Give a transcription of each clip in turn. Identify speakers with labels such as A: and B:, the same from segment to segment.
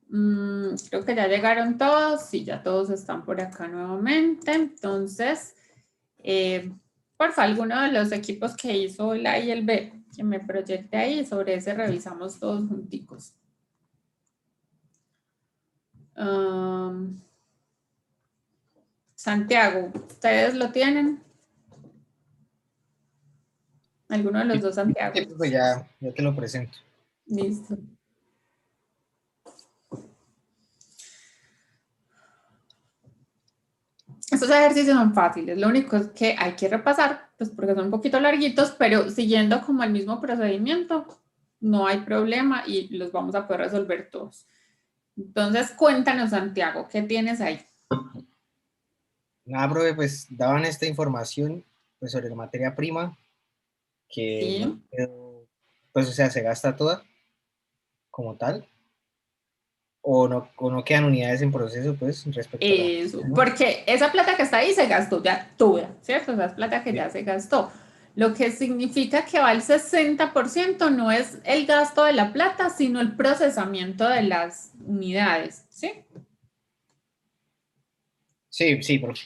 A: Creo que ya llegaron todos, sí, ya todos están por acá nuevamente. Entonces, porfa, alguno de los equipos que hizo el A y el B, que me proyecte ahí, sobre ese revisamos todos junticos. Santiago, ¿ustedes lo tienen? ¿Alguno de los dos Santiago?
B: Sí, pues ya te lo presento.
A: Listo. Estos ejercicios son fáciles, lo único es que hay que repasar, pues porque son un poquito larguitos, pero siguiendo como el mismo procedimiento, no hay problema y los vamos a poder resolver todos. Entonces, cuéntanos, Santiago, ¿qué tienes ahí?
B: Nada, profe, pues daban esta información pues, sobre la materia prima, que no
A: Sí.
B: quedó, pues o sea, se gasta toda como tal, o no quedan unidades en proceso, pues, respecto a la
A: Eso,
B: materia, ¿no?
A: porque esa plata que está ahí se gastó ya toda, ¿cierto? Esa es plata que ya
B: Sí.
A: se gastó. Lo que significa que va el 60% no es el gasto de la plata, sino el procesamiento de las unidades, ¿sí?
B: Sí, sí, profe.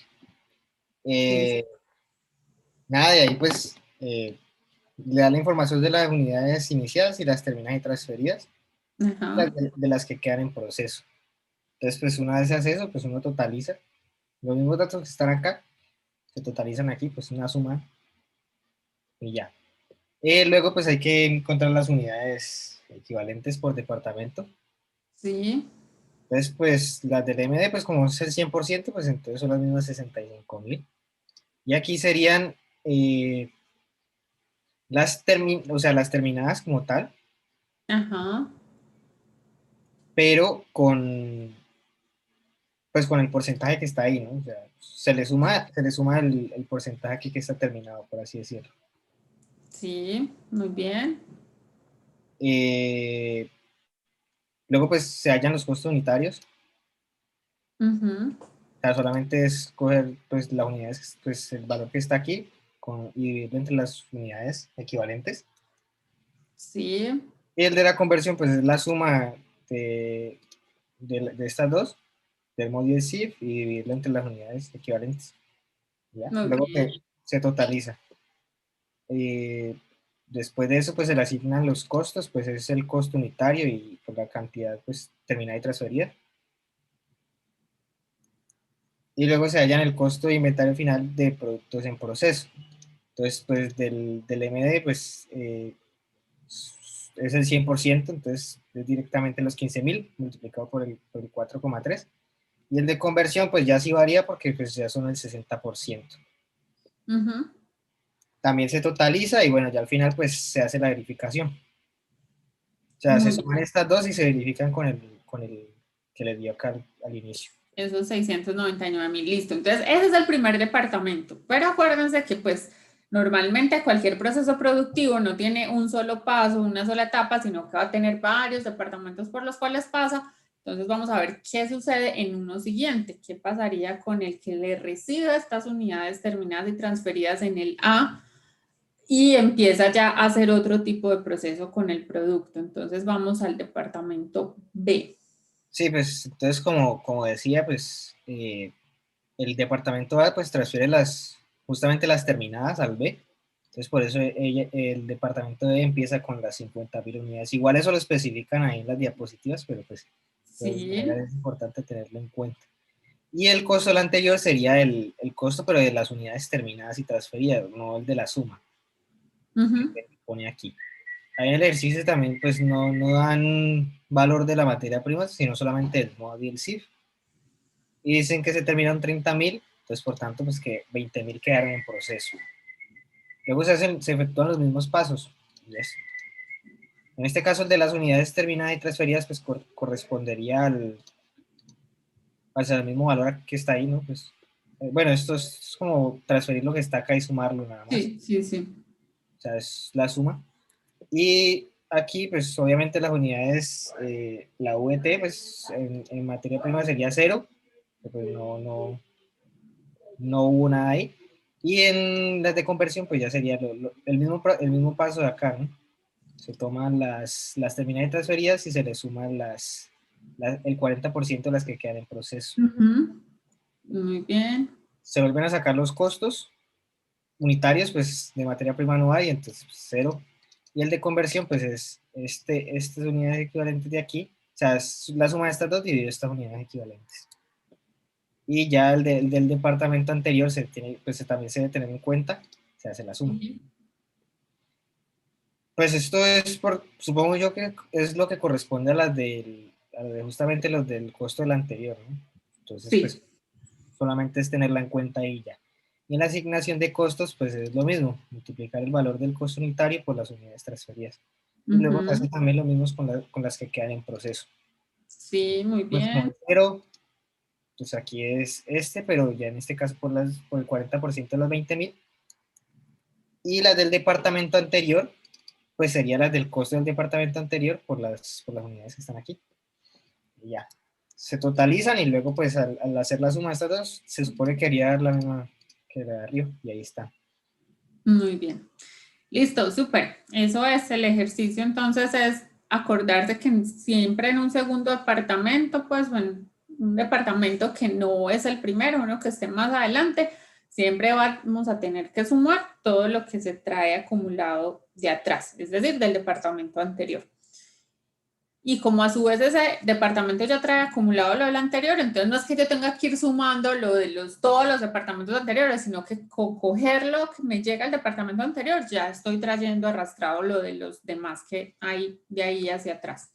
A: Listo.
B: Eh, Nada, de ahí pues le da la información de las unidades iniciadas y las terminadas y transferidas,
A: Ajá.
B: de las que quedan en proceso. Entonces, pues una vez se hace eso, pues uno totaliza los mismos datos que están acá, se totalizan aquí, pues una suma y ya. Luego, pues hay que encontrar las unidades equivalentes por departamento.
A: Sí.
B: Entonces, pues las del MD, pues como es el 100%, pues entonces son las mismas 65.000. Y aquí serían o sea, las terminadas como tal,
A: Ajá.
B: pero pues con el porcentaje que está ahí, ¿no? O sea, se le suma el porcentaje aquí que está terminado, por así decirlo.
A: Sí, muy bien.
B: Eh, Luego, pues se hallan los costos unitarios.
A: Ujú.
B: O sea, solamente es coger pues las unidades, pues el valor que está aquí y dividirlo entre las unidades equivalentes.
A: Sí.
B: Y el de la conversión, pues es la suma de estas dos, del mod y el CIF, y dividirlo entre las unidades equivalentes. ¿Ya?
A: Muy
B: Luego
A: bien.
B: se totaliza. Eh, Después de eso, pues se le asignan los costos, pues es el costo unitario y por la cantidad pues terminada y transferida. Y luego se hallan el costo de inventario final de productos en proceso. Entonces, pues del MD, pues es el 100%, entonces es directamente los 15.000 multiplicado por el 4,3. Y el de conversión, pues ya sí varía porque pues ya son el 60%.
A: Ujú.
B: También se totaliza y bueno, ya al final pues se hace la verificación. O sea, se
A: Muy
B: suman
A: bien.
B: estas dos y se verifican con el que les dio acá al inicio.
A: Esos 699.000, listo. Entonces, ese es el primer departamento. Pero acuérdense que, pues, normalmente cualquier proceso productivo no tiene un solo paso, una sola etapa, sino que va a tener varios departamentos por los cuales pasa. Entonces, vamos a ver qué sucede en uno siguiente. ¿Qué pasaría con el que le recibe estas unidades terminadas y transferidas en el A y empieza ya a hacer otro tipo de proceso con el producto? Entonces, vamos al departamento B.
B: Sí, pues entonces como decía, pues el departamento A pues transfiere justamente las terminadas al B. Entonces por eso el departamento B empieza con las 50.000 unidades. Igual eso lo especifican ahí en las diapositivas, pero pues de todas
A: Sí.
B: maneras es importante tenerlo en cuenta. Y el costo del anterior sería el costo, pero de las unidades terminadas y transferidas, no el de la suma que
A: Uh-huh.
B: se pone aquí. Ahí en el ejercicio también pues no dan valor de la materia prima, sino solamente el MOD y el CIF. Y dicen que se terminaron 30.000, entonces por tanto pues que 20.000 quedaron en proceso. Luego se efectúan los mismos pasos. ¿Ves? En este caso el de las unidades terminadas y transferidas pues correspondería al mismo valor que está ahí, ¿no? Pues, bueno, esto es como transferir lo que está acá y sumarlo nada más.
A: Sí, sí, sí.
B: O sea, es la suma. Y aquí, pues obviamente las unidades, la VT, pues en materia prima sería cero, pues no hubo nada ahí. Y en las de conversión, pues ya sería el mismo paso de acá, ¿no? Se toman las terminadas transferidas y se le suman el 40% de las que quedan en proceso.
A: Muy bien.
B: Se vuelven a sacar los costos unitarios, pues de materia prima no hay, entonces pues, 0. Y el de conversión, pues es estas unidades equivalentes de aquí, o sea, es la suma de estas dos dividido estas unidades equivalentes. Y ya el del departamento anterior pues también se debe tener en cuenta, se hace la suma. Pues esto es, supongo yo que es lo que corresponde a justamente los del costo del anterior, ¿no? Entonces,
A: Sí.
B: pues solamente es tenerla en cuenta ahí ya. Y en la asignación de costos, pues es lo mismo, multiplicar el valor del costo unitario por las unidades transferidas. Y luego se hace también lo mismo con las que quedan en proceso.
A: Sí, muy
B: Pues como
A: bien.
B: el 0, pues aquí es pero ya en este caso por el 40% de los 20.000. Y las del departamento anterior, pues sería las del costo del departamento anterior por las unidades que están aquí. Y ya. Se totalizan y luego pues al hacer la suma de estas dos, se supone que haría la misma que la de arriba y ahí está.
A: Muy bien. Listo, súper. Eso es el ejercicio, entonces es acordarse que siempre en un segundo departamento, pues bueno, un departamento que no es el primero, uno que esté más adelante, siempre vamos a tener que sumar todo lo que se trae acumulado de atrás, es decir, del departamento anterior. Y como a su vez ese departamento ya trae acumulado lo del anterior, entonces no es que yo tenga que ir sumando lo de todos los departamentos anteriores, sino que con coger lo que me llega al departamento anterior, ya estoy trayendo arrastrado lo de los demás que hay de ahí hacia atrás.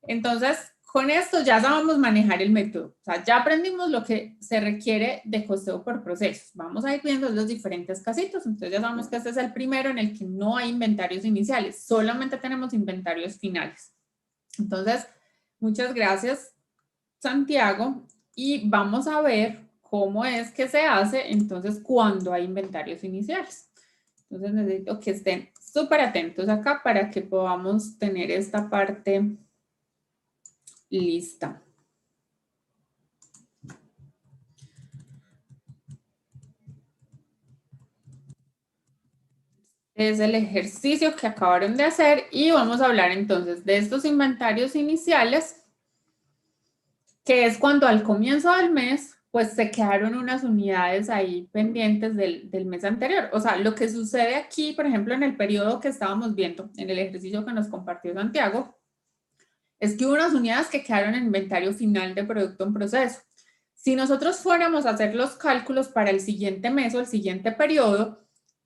A: Entonces, con esto ya sabemos manejar el método. O sea, ya aprendimos lo que se requiere de costeo por procesos. Vamos a ir viendo los diferentes casitos. Entonces ya sabemos que este es el primero en el que no hay inventarios iniciales, solamente tenemos inventarios finales. Entonces, muchas gracias, Santiago, y vamos a ver cómo es que se hace entonces cuando hay inventarios iniciales. Entonces necesito que estén súper atentos acá para que podamos tener esta parte lista. Es el ejercicio que acabaron de hacer y vamos a hablar entonces de estos inventarios iniciales, que es cuando al comienzo del mes pues se quedaron unas unidades ahí pendientes del mes anterior. O sea, lo que sucede aquí, por ejemplo, en el periodo que estábamos viendo, en el ejercicio que nos compartió Santiago, es que hubo unas unidades que quedaron en inventario final de producto en proceso. Si nosotros fuéramos a hacer los cálculos para el siguiente mes o el siguiente periodo,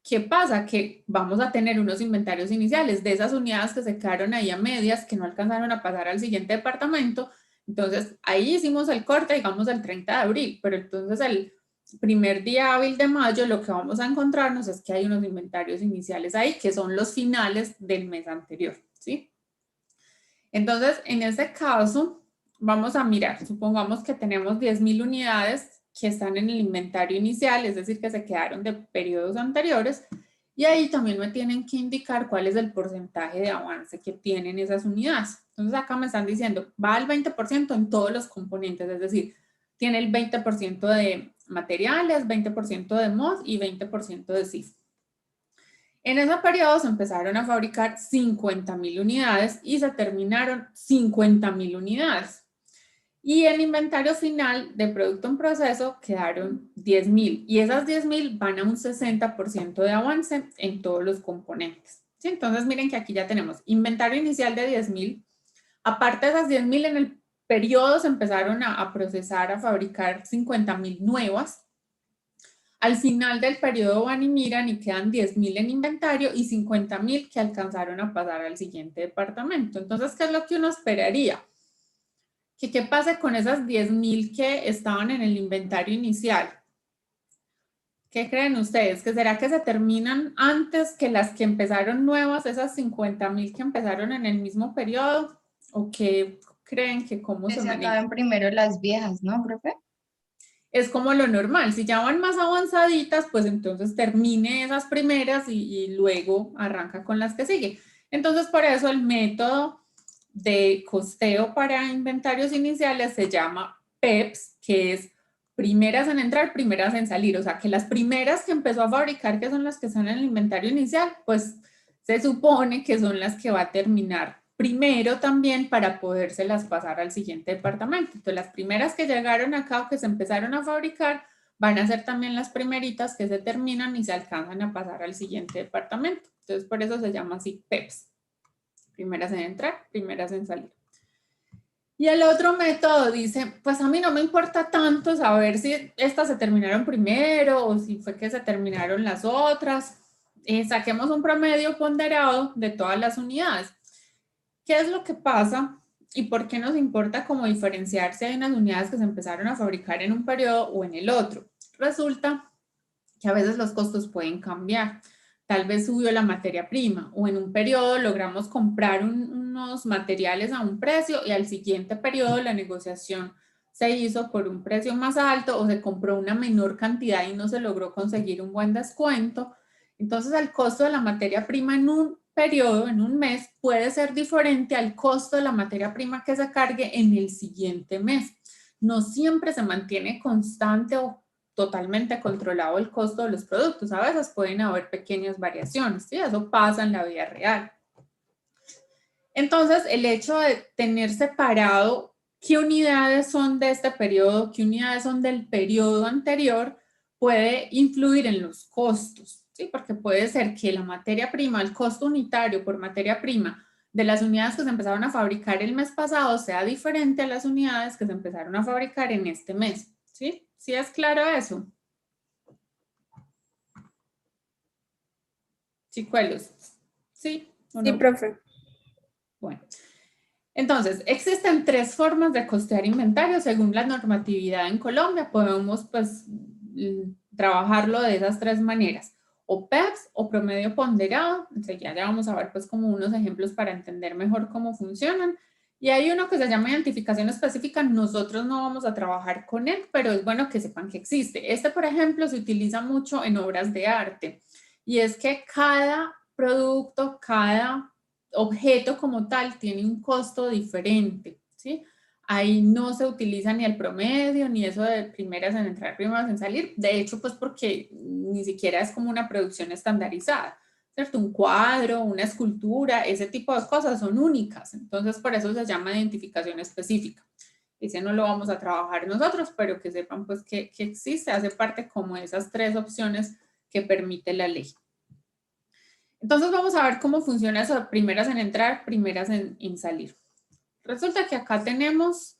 A: ¿qué pasa? Que vamos a tener unos inventarios iniciales de esas unidades que se quedaron ahí a medias, que no alcanzaron a pasar al siguiente departamento. Entonces, ahí hicimos el corte, digamos, el 30 de abril, pero entonces el primer día hábil de mayo lo que vamos a encontrarnos es que hay unos inventarios iniciales ahí, que son los finales del mes anterior, ¿sí? Entonces, en este caso, vamos a mirar, supongamos que tenemos 10.000 unidades que están en el inventario inicial, es decir, que se quedaron de periodos anteriores, y ahí también me tienen que indicar cuál es el porcentaje de avance que tienen esas unidades. Entonces acá me están diciendo, va al 20% en todos los componentes, es decir, tiene el 20% de materiales, 20% de MOS y 20% de CIF. En ese periodo se empezaron a fabricar 50.000 unidades y se terminaron 50.000 unidades. Y el inventario final de producto en proceso quedaron 10.000 y esas 10.000 van a un 60% de avance en todos los componentes. ¿Sí? Entonces miren que aquí ya tenemos inventario inicial de 10.000. Aparte de esas 10.000 en el periodo se empezaron a procesar, a fabricar 50.000 nuevas. Al final del periodo van y miran y quedan 10.000 en inventario y 50.000 que alcanzaron a pasar al siguiente departamento. Entonces, ¿qué es lo que uno esperaría? ¿Qué pasa con esas 10.000 que estaban en el inventario inicial? ¿Qué creen ustedes? ¿Que será que se terminan antes que las que empezaron nuevas, esas 50.000 que empezaron en el mismo periodo? ¿O qué creen que cómo
C: Que
A: se
C: se
A: maneja?
C: acaben primero las viejas, ¿no, profe?
A: Es como lo normal, si ya van más avanzaditas, pues entonces termine esas primeras y luego arranca con las que sigue. Entonces, por eso el método de costeo para inventarios iniciales se llama PEPS, que es primeras en entrar, primeras en salir. O sea, que las primeras que empezó a fabricar, que son las que están en el inventario inicial, pues se supone que son las que va a terminar primero también para podérselas pasar al siguiente departamento. Entonces, las primeras que llegaron acá o que se empezaron a fabricar van a ser también las primeritas que se terminan y se alcanzan a pasar al siguiente departamento. Entonces, por eso se llama así PEPs. Primeras en entrar, primeras en salir. Y el otro método dice, pues a mí no me importa tanto saber si estas se terminaron primero o si fue que se terminaron las otras. Saquemos un promedio ponderado de todas las unidades. ¿Qué es lo que pasa y por qué nos importa como diferenciar si hay unas unidades que se empezaron a fabricar en un periodo o en el otro? Resulta que a veces los costos pueden cambiar. Tal vez subió la materia prima o en un periodo logramos comprar unos materiales a un precio y al siguiente periodo la negociación se hizo por un precio más alto o se compró una menor cantidad y no se logró conseguir un buen descuento. Entonces el costo de la materia prima en un periodo, en un mes, puede ser diferente al costo de la materia prima que se cargue en el siguiente mes. No siempre se mantiene constante o totalmente controlado el costo de los productos. A veces pueden haber pequeñas variaciones, ¿sí? Eso pasa en la vida real. Entonces, el hecho de tener separado qué unidades son de este periodo, qué unidades son del periodo anterior, puede influir en los costos, ¿sí? Porque puede ser que la materia prima, el costo unitario por materia prima de las unidades que se empezaron a fabricar el mes pasado sea diferente a las unidades que se empezaron a fabricar en este mes, ¿sí? ¿Sí es claro eso? Chicuelos, ¿sí o
D: Sí,
A: no?
D: profe.
A: Bueno, entonces, existen tres formas de costear inventario según la normatividad en Colombia. Podemos, pues, trabajarlo de esas tres maneras. O PEPs o promedio ponderado. Enseguida ya vamos a ver, pues, como unos ejemplos para entender mejor cómo funcionan. Y hay uno que se llama identificación específica. Nosotros no vamos a trabajar con él, pero es bueno que sepan que existe. Este, por ejemplo, se utiliza mucho en obras de arte. Y es que cada producto, cada objeto como tal tiene un costo diferente, ¿sí? Ahí no se utiliza ni el promedio, ni eso de primeras en entrar, primeras en salir. De hecho, pues porque ni siquiera es como una producción estandarizada, ¿cierto? Un cuadro, una escultura, ese tipo de cosas son únicas. Entonces, por eso se llama identificación específica. Ese no lo vamos a trabajar nosotros, pero que sepan pues que existe, hace parte como de esas tres opciones que permite la ley. Entonces vamos a ver cómo funciona eso de primeras en entrar, primeras en salir. Resulta que acá tenemos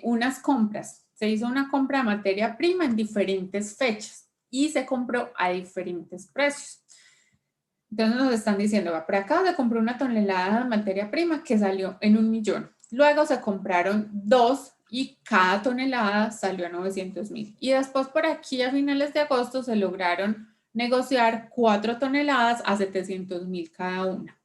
A: unas compras. Se hizo una compra de materia prima en diferentes fechas y se compró a diferentes precios. Entonces nos están diciendo, va, por acá se compró una tonelada de materia prima que salió en 1.000.000. Luego se compraron 2 y cada tonelada salió a 900.000. Y después por aquí a finales de agosto se lograron negociar 4 toneladas a 700.000 cada una.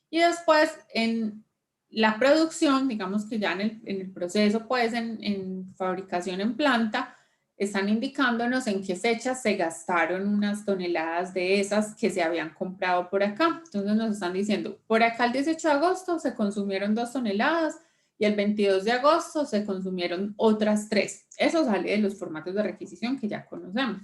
A: Y después en la producción, digamos que ya en el proceso, pues en fabricación en planta, están indicándonos en qué fechas se gastaron unas toneladas de esas que se habían comprado por acá. Entonces nos están diciendo, por acá el 18 de agosto se consumieron 2 toneladas y el 22 de agosto se consumieron otras 3. Eso sale de los formatos de requisición que ya conocemos.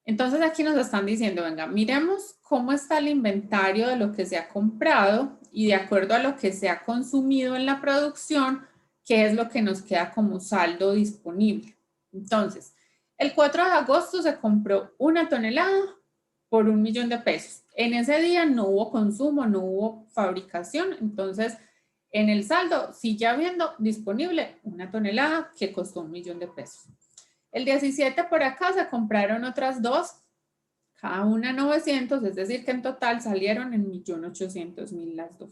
A: Entonces aquí nos están diciendo, venga, miremos cómo está el inventario de lo que se ha comprado y de acuerdo a lo que se ha consumido en la producción, qué es lo que nos queda como saldo disponible. Entonces, el 4 de agosto se compró 1 tonelada por 1.000.000 de pesos. En ese día no hubo consumo, no hubo fabricación, entonces en el saldo sigue habiendo disponible 1 tonelada que costó 1.000.000 de pesos. El 17 por acá se compraron otras 2, cada una 900, es decir que en total salieron en 1.800.000 las 2.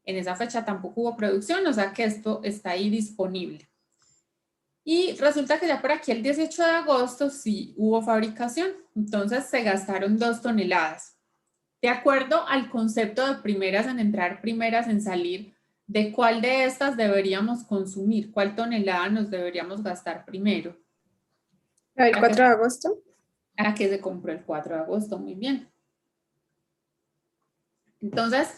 A: En esa fecha tampoco hubo producción, o sea que esto está ahí disponible. Y resulta que ya por aquí el 18 de agosto sí hubo fabricación, entonces se gastaron 2 toneladas. De acuerdo al concepto de primeras en entrar, primeras en salir, ¿de cuál de estas deberíamos consumir? ¿Cuál tonelada nos deberíamos gastar primero?
D: ¿El 4 de agosto?
A: ¿A qué se compró el 4 de agosto? Muy bien. Entonces,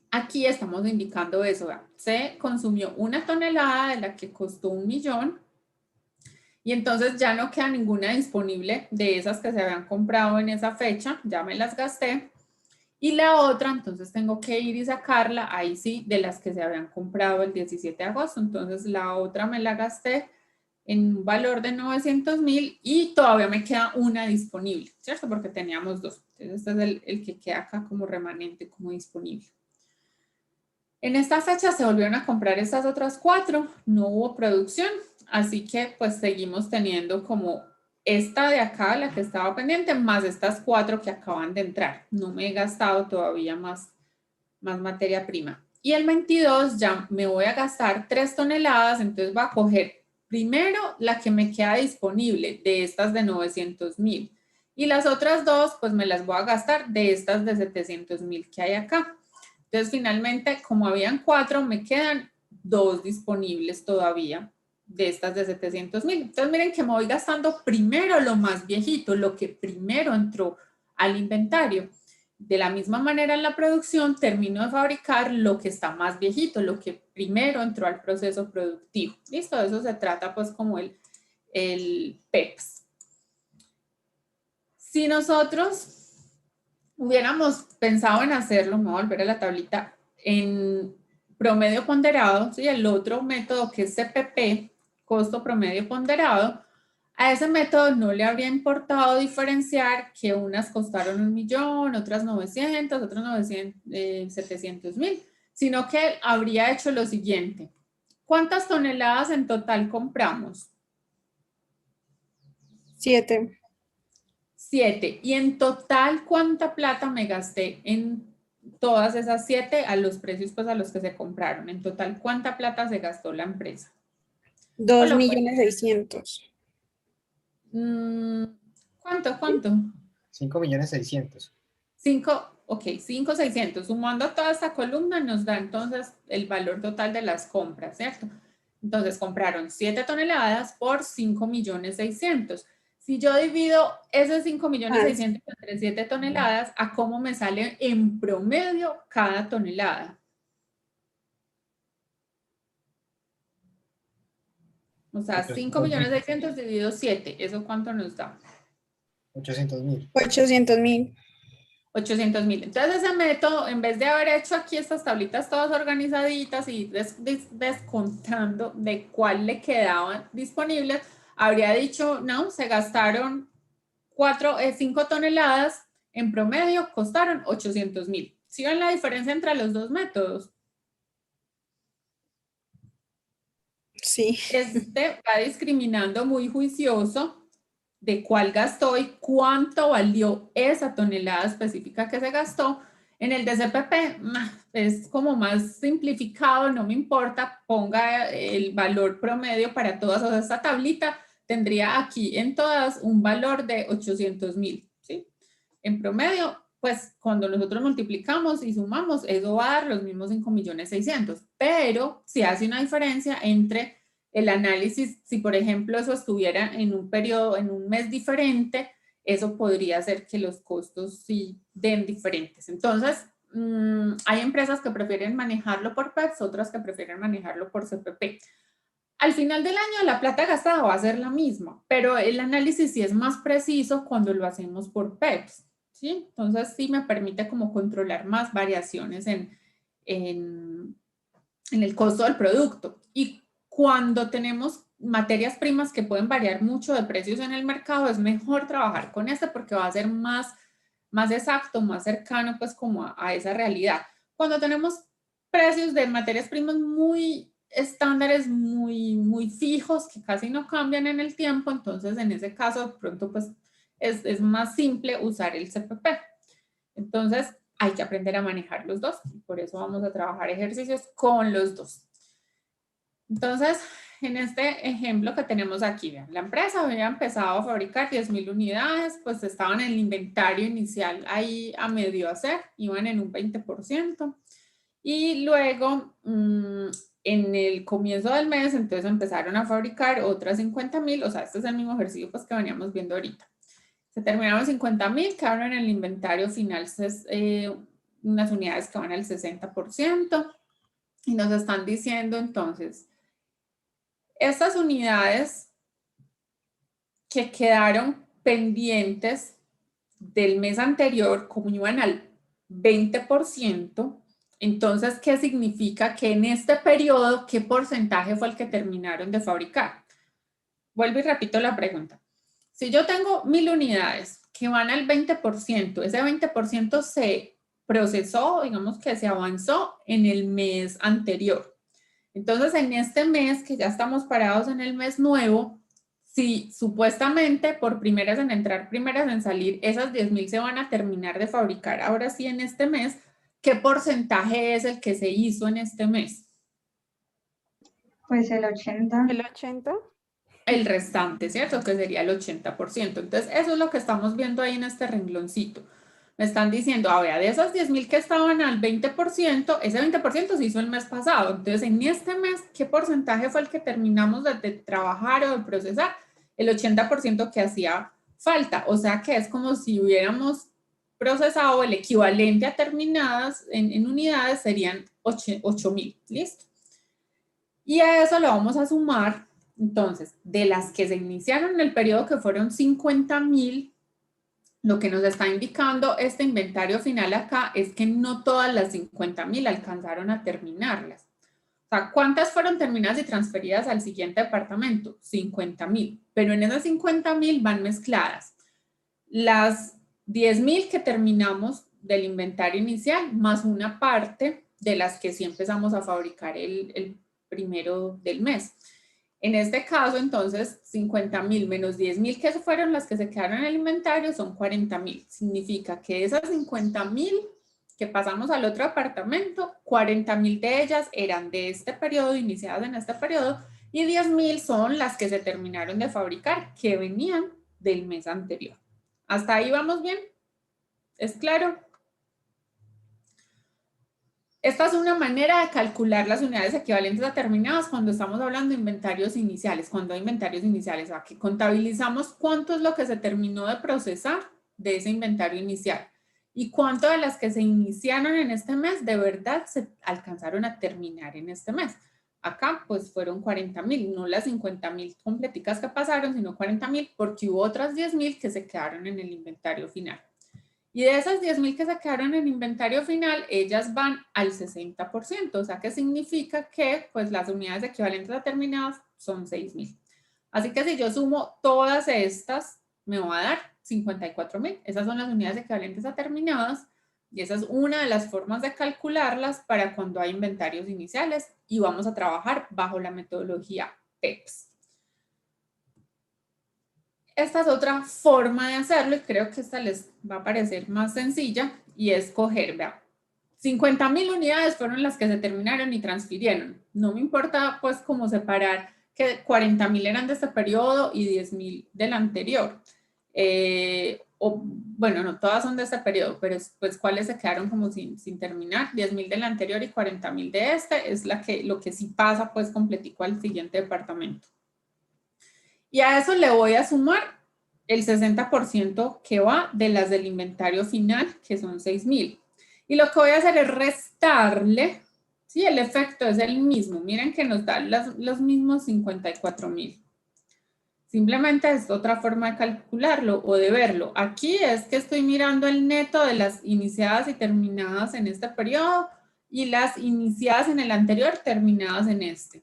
A: aquí estamos indicando eso. ¿Verdad? Se consumió 1 tonelada de la que costó 1.000.000 y entonces ya no queda ninguna disponible de esas que se habían comprado en esa fecha. Ya me las gasté. Y la otra, entonces tengo que ir y sacarla, ahí sí, de las que se habían comprado el 17 de agosto. Entonces la otra me la gasté en un valor de 900.000 y todavía me queda una disponible, ¿cierto? Porque teníamos dos. Entonces este es el que queda acá como remanente, como disponible. En esta fecha se volvieron a comprar estas otras 4, no hubo producción, así que pues seguimos teniendo como esta de acá, la que estaba pendiente, más estas 4 que acaban de entrar. No me he gastado todavía más materia prima. Y el 22 ya me voy a gastar 3 toneladas, entonces voy a coger primero la que me queda disponible de estas de 900.000 y las otras 2 pues me las voy a gastar de estas de 700.000 que hay acá. Entonces finalmente como habían 4 me quedan 2 disponibles todavía de estas de 700.000. Entonces miren que me voy gastando primero lo más viejito, lo que primero entró al inventario. De la misma manera en la producción termino de fabricar lo que está más viejito, lo que primero entró al proceso productivo. Listo, de eso se trata pues como el PEPS. Si nosotros hubiéramos pensado en hacerlo, me voy a volver a la tablita, en promedio ponderado, ¿sí? El otro método que es CPP, costo promedio ponderado, a ese método no le habría importado diferenciar que unas costaron 1.000.000, otras 900, otras 700.000, sino que habría hecho lo siguiente. ¿Cuántas toneladas en total compramos?
D: 7.
A: 7. Y en total, ¿cuánta plata me gasté en todas esas 7 a los precios pues a los que se compraron? En total, ¿cuánta plata se gastó la empresa?
D: 2.600.000.
A: ¿Cuánto?
B: 5.600.000.
A: 5, ok, 5.600. Sumando toda esta columna nos da entonces el valor total de las compras, ¿cierto? Entonces compraron 7 toneladas por 5.600.000. Si yo divido esos 5.600.000 entre 7 toneladas, ¿a cómo me sale en promedio cada tonelada? O sea, 5.600.000 dividido 7, ¿eso cuánto nos da?
B: 800.000.
D: 800.000.
A: 800.000. Entonces ese método, en vez de haber hecho aquí estas tablitas todas organizaditas y descontando de cuál le quedaban disponibles, habría dicho, no, se gastaron 5 toneladas, en promedio costaron 800.000. ¿Sí ven la diferencia entre los dos métodos?
D: Sí.
A: Este va discriminando muy juicioso de cuál gastó y cuánto valió esa tonelada específica que se gastó. En el DCPP es como más simplificado, no me importa, ponga el valor promedio para todas. O sea, esta tablita tendría aquí en todas un valor de 800.000, ¿sí? En promedio, pues cuando nosotros multiplicamos y sumamos, eso va a dar los mismos 5.600.000, pero sí hace una diferencia entre el análisis, si por ejemplo eso estuviera en un periodo, en un mes diferente, eso podría hacer que los costos sí den diferentes. Entonces, hay empresas que prefieren manejarlo por PEPS, otras que prefieren manejarlo por CPP. Al final del año la plata gastada va a ser la misma, pero el análisis sí es más preciso cuando lo hacemos por PEPS, ¿sí? Entonces sí me permite como controlar más variaciones en el costo del producto. Y cuando tenemos materias primas que pueden variar mucho de precios en el mercado, es mejor trabajar con este porque va a ser más exacto, más cercano pues como a esa realidad. Cuando tenemos precios de materias primas muy estándares, muy fijos, que casi no cambian en el tiempo, entonces en ese caso de pronto pues es más simple usar el CPP. Entonces hay que aprender a manejar los dos, y por eso vamos a trabajar ejercicios con los dos. Entonces, en este ejemplo que tenemos aquí, vean, la empresa había empezado a fabricar 10.000 unidades, pues estaban en el inventario inicial ahí a medio hacer, iban en un 20%. Y luego, en el comienzo del mes, entonces empezaron a fabricar otras 50.000, o sea, este es el mismo ejercicio pues, que veníamos viendo ahorita. Se terminaron 50.000, quedaron en el inventario final unas unidades que van al 60%. Y nos están diciendo entonces, estas unidades que quedaron pendientes del mes anterior, como iban al 20%, entonces, ¿qué significa? Que en este periodo, ¿qué porcentaje fue el que terminaron de fabricar? Vuelvo y repito la pregunta. Si yo tengo 1000 unidades que van al 20%, ese 20% se procesó, digamos que se avanzó en el mes anterior. Entonces, en este mes, que ya estamos parados en el mes nuevo, si supuestamente por primeras en entrar, primeras en salir, esas 10.000 se van a terminar de fabricar ahora sí en este mes, ¿qué porcentaje es el que se hizo en este mes?
C: Pues el 80.
D: El 80.
A: El restante, ¿cierto? Que sería el 80%. Entonces, eso es lo que estamos viendo ahí en este rengloncito. Me están diciendo, a ver, de esas 10.000 que estaban al 20%, ese 20% se hizo el mes pasado. Entonces, en este mes, ¿qué porcentaje fue el que terminamos de trabajar o de procesar? El 80% que hacía falta. O sea, que es como si hubiéramos procesado el equivalente a terminadas en unidades, serían 8.000. ¿Listo? Y a eso le vamos a sumar, entonces, de las que se iniciaron en el periodo, que fueron 50.000, lo que nos está indicando este inventario final acá es que no todas las 50.000 alcanzaron a terminarlas. O sea, ¿cuántas fueron terminadas y transferidas al siguiente departamento? 50.000. Pero en esas 50.000 van mezcladas las 10.000 que terminamos del inventario inicial, más una parte de las que sí empezamos a fabricar el primero del mes. En este caso, entonces, 50.000 menos 10.000, que fueron las que se quedaron en el inventario, son 40.000. Significa que esas 50.000 que pasamos al otro apartamento, 40.000 de ellas eran de este periodo, iniciadas en este periodo, y 10.000 son las que se terminaron de fabricar, que venían del mes anterior. ¿Hasta ahí vamos bien? ¿Es claro? Esta es una manera de calcular las unidades equivalentes a terminadas cuando estamos hablando de inventarios iniciales, cuando hay inventarios iniciales, aquí contabilizamos cuánto es lo que se terminó de procesar de ese inventario inicial y cuánto de las que se iniciaron en este mes de verdad se alcanzaron a terminar en este mes. Acá pues fueron 40.000, no las 50.000 completicas que pasaron, sino 40.000 porque hubo otras 10.000 que se quedaron en el inventario final. Y de esas 10.000 que se quedaron en inventario final, ellas van al 60%, o sea que significa que pues las unidades equivalentes a terminadas son 6.000. Así que si yo sumo todas estas, me va a dar 54.000. Esas son las unidades equivalentes a terminadas y esa es una de las formas de calcularlas para cuando hay inventarios iniciales y vamos a trabajar bajo la metodología PEPS. Esta es otra forma de hacerlo y creo que esta les va a parecer más sencilla y es coger, vea, 50.000 unidades fueron las que se terminaron y transfirieron. No me importa pues cómo separar que 40.000 eran de este periodo y 10.000 del anterior. Bueno, no todas son de este periodo, pero pues cuáles se quedaron como sin terminar, 10.000 del anterior y 40.000 de este, es lo que sí pasa pues completico al siguiente departamento. Y a eso le voy a sumar el 60% que va de las del inventario final, que son 6.000. Y lo que voy a hacer es restarle, ¿sí? El efecto es el mismo. Miren que nos da los mismos 54.000. Simplemente es otra forma de calcularlo o de verlo. Aquí es que estoy mirando el neto de las iniciadas y terminadas en este periodo y las iniciadas en el anterior terminadas en este.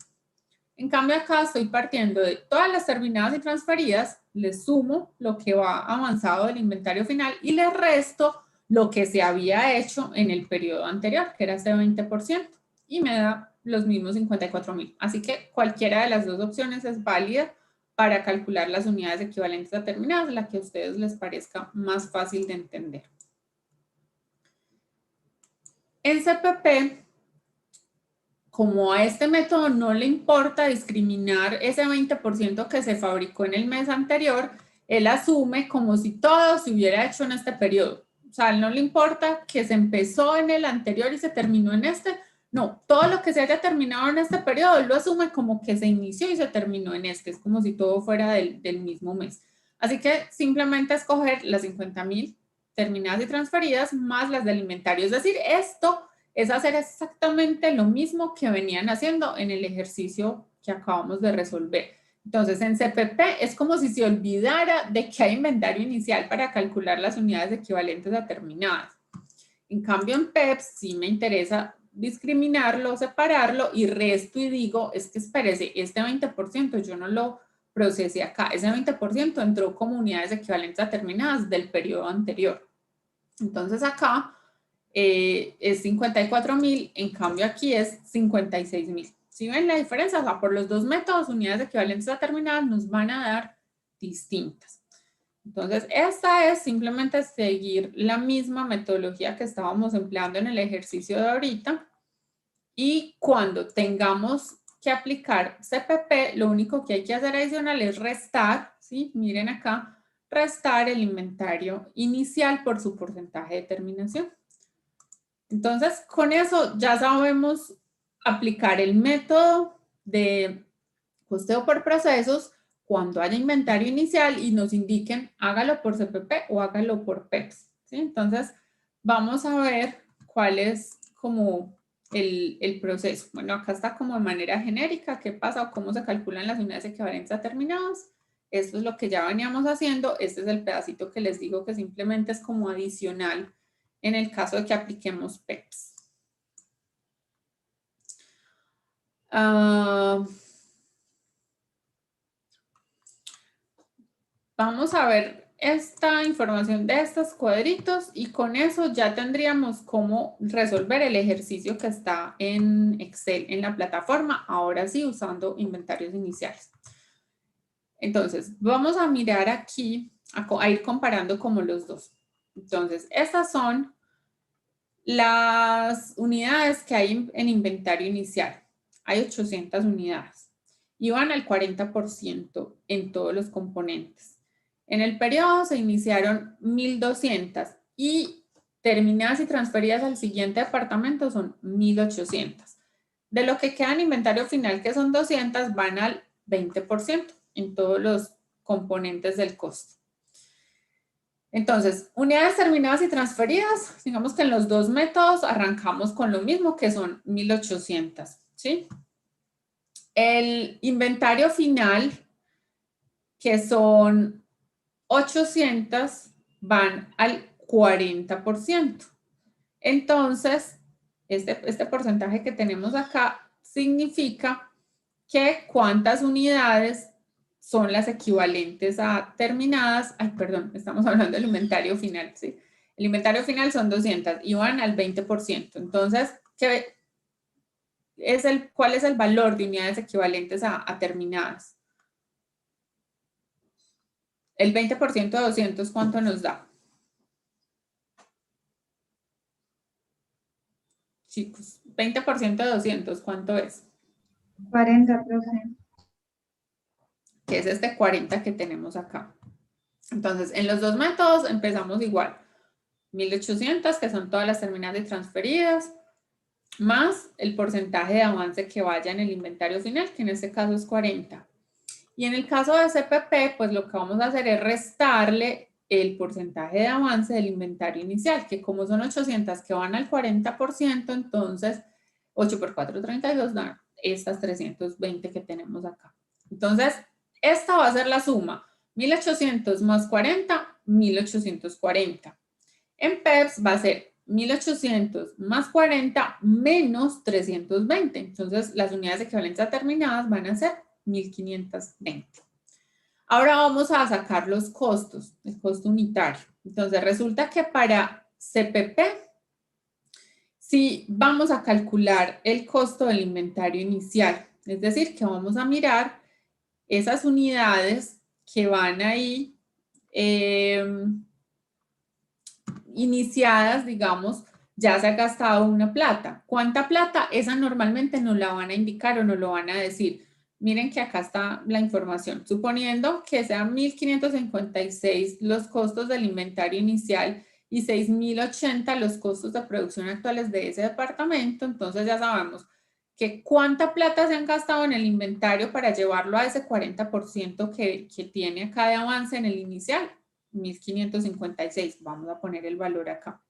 A: En cambio acá estoy partiendo de todas las terminadas y transferidas, le sumo lo que va avanzado del inventario final y le resto lo que se había hecho en el periodo anterior, que era este 20%, y me da los mismos 54.000. Así que cualquiera de las dos opciones es válida para calcular las unidades equivalentes a terminadas, la que a ustedes les parezca más fácil de entender. En CPP, como a este método no le importa discriminar ese 20% que se fabricó en el mes anterior, él asume como si todo se hubiera hecho en este periodo. O sea, a él no le importa que se empezó en el anterior y se terminó en este. No, todo lo que se haya terminado en este periodo, él lo asume como que se inició y se terminó en este. Es como si todo fuera del mismo mes. Así que simplemente escoger las 50.000 terminadas y transferidas más las del inventario. Es decir, esto es hacer exactamente lo mismo que venían haciendo en el ejercicio que acabamos de resolver. Entonces, en CPP es como si se olvidara de que hay inventario inicial para calcular las unidades equivalentes a terminadas. En cambio, en PEPS sí me interesa discriminarlo, separarlo y resto y digo, es que espérese, este 20% yo no lo procesé acá, ese 20% entró como unidades equivalentes a terminadas del periodo anterior. Entonces acá es 54.000, en cambio aquí es 56.000. ¿Sí ven la diferencia? O sea, por los dos métodos, unidades equivalentes a terminadas nos van a dar distintas. Entonces, esta es simplemente seguir la misma metodología que estábamos empleando en el ejercicio de ahorita. Y cuando tengamos que aplicar CPP, lo único que hay que hacer adicional es restar, ¿sí? Miren acá, restar el inventario inicial por su porcentaje de terminación. Entonces, con eso ya sabemos aplicar el método de costeo por procesos cuando haya inventario inicial y nos indiquen hágalo por CPP o hágalo por PEPS, ¿sí? Entonces, vamos a ver cuál es como el proceso. Bueno, acá está como de manera genérica qué pasa o cómo se calculan las unidades equivalentes a terminados. Esto es lo que ya veníamos haciendo. Este es el pedacito que les digo que simplemente es como adicional en el caso de que apliquemos PEPS. Vamos a ver esta información de estos cuadritos y con eso ya tendríamos cómo resolver el ejercicio que está en Excel, en la plataforma, ahora sí usando inventarios iniciales. Entonces, vamos a mirar aquí, a ir comparando como los dos. Entonces, estas son las unidades que hay en inventario inicial. Hay 800 unidades y van al 40% en todos los componentes. En el periodo se iniciaron 1.200 y terminadas y transferidas al siguiente departamento son 1.800. De lo que queda en inventario final, que son 200, van al 20% en todos los componentes del costo. Entonces, unidades terminadas y transferidas, digamos que en los dos métodos arrancamos con lo mismo, que son 1.800, ¿sí? El inventario final, que son 800, van al 40%. Entonces, este porcentaje que tenemos acá significa que cuántas unidades son las equivalentes a terminadas. Ay, perdón, estamos hablando del inventario final, ¿sí? El inventario final son 200 y van al 20%. Entonces, ¿cuál es el valor de unidades equivalentes a terminadas? El 20% de 200, ¿cuánto nos da? Chicos, 20% de 200, ¿cuánto es?
C: 40%.
A: Que es este 40 que tenemos acá. Entonces, en los dos métodos empezamos igual. 1.800, que son todas las terminadas y transferidas, más el porcentaje de avance que vaya en el inventario final, que en este caso es 40. Y en el caso de CPP, pues lo que vamos a hacer es restarle el porcentaje de avance del inventario inicial, que como son 800 que van al 40%, entonces 8 por 4, 32, dan estas 320 que tenemos acá. Entonces, esta va a ser la suma. 1.800 más 40, 1.840. En PEPS va a ser 1.800 más 40 menos 320. Entonces, las unidades equivalentes a terminadas van a ser 1.520. Ahora vamos a sacar los costos, el costo unitario. Entonces, resulta que para CPP, si vamos a calcular el costo del inventario inicial, es decir, que vamos a mirar esas unidades que van ahí iniciadas, digamos, ya se ha gastado una plata. ¿Cuánta plata? Esa normalmente no la van a indicar o no lo van a decir. Miren que acá está la información. Suponiendo que sean 1.556 los costos del inventario inicial y 6.080 los costos de producción actuales de ese departamento, entonces ya sabemos que cuánta plata se han gastado en el inventario para llevarlo a ese 40% que tiene acá de avance en el inicial. 1.556, vamos a poner el valor acá.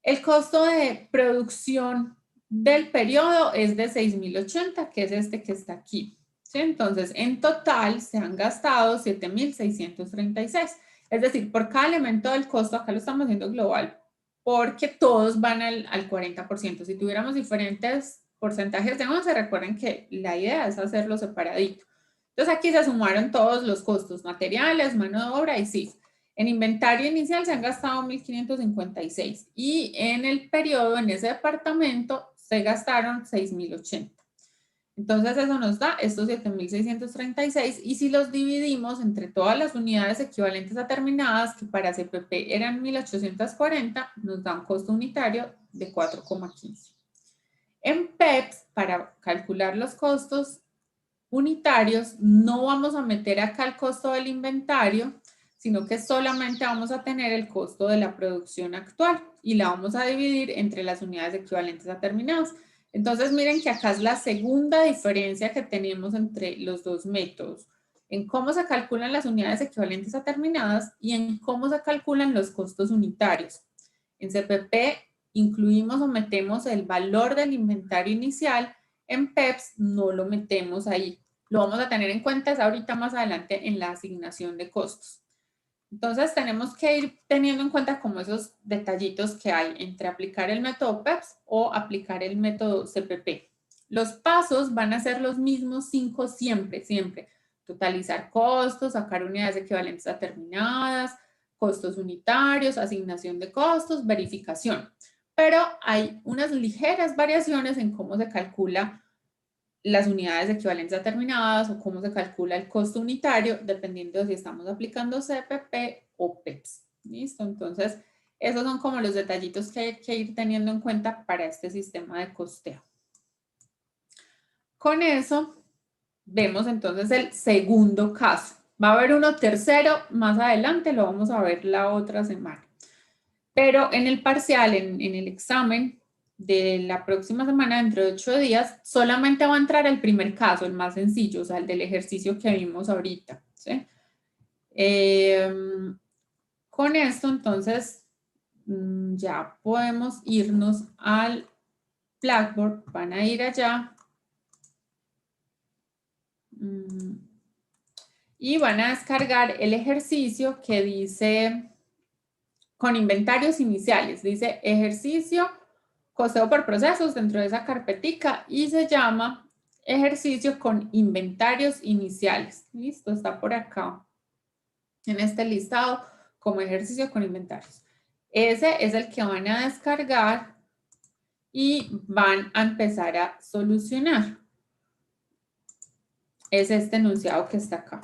A: El costo de producción del periodo es de 6.080, que es este que está aquí, ¿sí? Entonces, en total se han gastado 7.636. Es decir, por cada elemento del costo, acá lo estamos haciendo global, porque todos van al 40%. Si tuviéramos diferentes porcentajes de 11, recuerden que la idea es hacerlo separadito. Entonces aquí se sumaron todos los costos, materiales, mano de obra y CIF. En inventario inicial se han gastado 1.556 y en el periodo, en ese departamento, se gastaron 6.080. Entonces eso nos da estos 7.636 y si los dividimos entre todas las unidades equivalentes a terminadas, que para CPP eran 1.840, nos da un costo unitario de 4,15. En PEPS, para calcular los costos unitarios, no vamos a meter acá el costo del inventario, sino que solamente vamos a tener el costo de la producción actual y la vamos a dividir entre las unidades equivalentes a terminadas. Entonces, miren que acá es la segunda diferencia que tenemos entre los dos métodos, en cómo se calculan las unidades equivalentes a terminadas y en cómo se calculan los costos unitarios. En CPP incluimos o metemos el valor del inventario inicial, en PEPS no lo metemos ahí. Lo vamos a tener en cuenta ahorita más adelante en la asignación de costos. Entonces tenemos que ir teniendo en cuenta como esos detallitos que hay entre aplicar el método PEPS o aplicar el método CPP. Los pasos van a ser los mismos 5 siempre, siempre. Totalizar costos, sacar unidades equivalentes a terminadas, costos unitarios, asignación de costos, verificación. Pero hay unas ligeras variaciones en cómo se calcula las unidades equivalentes a terminadas o cómo se calcula el costo unitario, dependiendo de si estamos aplicando CPP o PEPS. ¿Listo? Entonces, esos son como los detallitos que hay que ir teniendo en cuenta para este sistema de costeo. Con eso, vemos entonces el segundo caso. Va a haber uno tercero más adelante, lo vamos a ver la otra semana. Pero en el parcial, en el examen de la próxima semana, dentro de 8 días, solamente va a entrar el primer caso, el más sencillo, o sea, el del ejercicio que vimos ahorita, ¿sí? Con esto, entonces, ya podemos irnos al Blackboard. Van a ir allá. Y van a descargar el ejercicio que dice, con inventarios iniciales, dice ejercicio costeo por procesos dentro de esa carpetica y se llama ejercicio con inventarios iniciales. Listo, está por acá en este listado como ejercicio con inventarios. Ese es el que van a descargar y van a empezar a solucionar. Es este enunciado que está acá.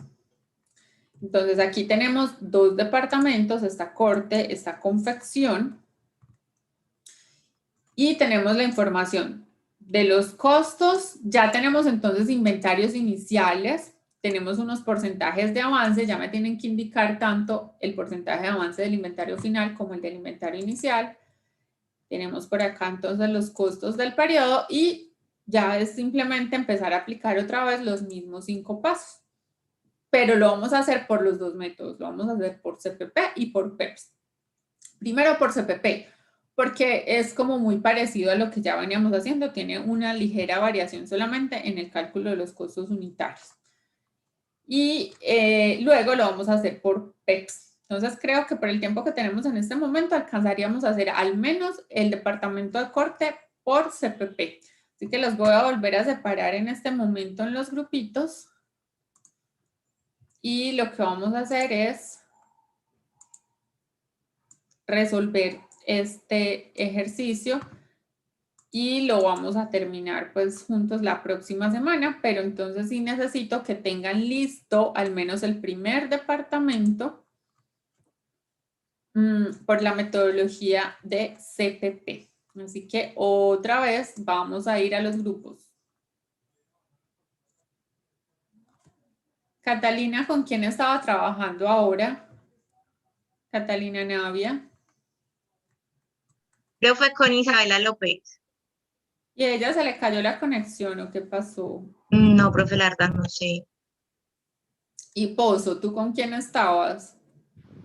A: Entonces aquí tenemos dos departamentos, está corte, está confección. Y tenemos la información de los costos. Ya tenemos entonces inventarios iniciales. Tenemos unos porcentajes de avance. Ya me tienen que indicar tanto el porcentaje de avance del inventario final como el del inventario inicial. Tenemos por acá entonces los costos del periodo y ya es simplemente empezar a aplicar otra vez los mismos 5 pasos. Pero lo vamos a hacer por los dos métodos. Lo vamos a hacer por CPP y por PEPS. Primero por CPP, porque es como muy parecido a lo que ya veníamos haciendo. Tiene una ligera variación solamente en el cálculo de los costos unitarios. Y luego lo vamos a hacer por PEPS. Entonces creo que por el tiempo que tenemos en este momento alcanzaríamos a hacer al menos el departamento de corte por CPP. Así que los voy a volver a separar en este momento en los grupitos. Y lo que vamos a hacer es resolver este ejercicio y lo vamos a terminar pues juntos la próxima semana, pero entonces sí necesito que tengan listo al menos el primer departamento por la metodología de CPP. Así que otra vez vamos a ir a los grupos. Catalina, ¿con quién estaba trabajando ahora? Catalina Navia.
E: Creo fue con Isabela López.
A: ¿Y a ella se le cayó la conexión o qué pasó?
E: No, profe, la verdad no sé.
A: Y Pozo, ¿tú con quién estabas?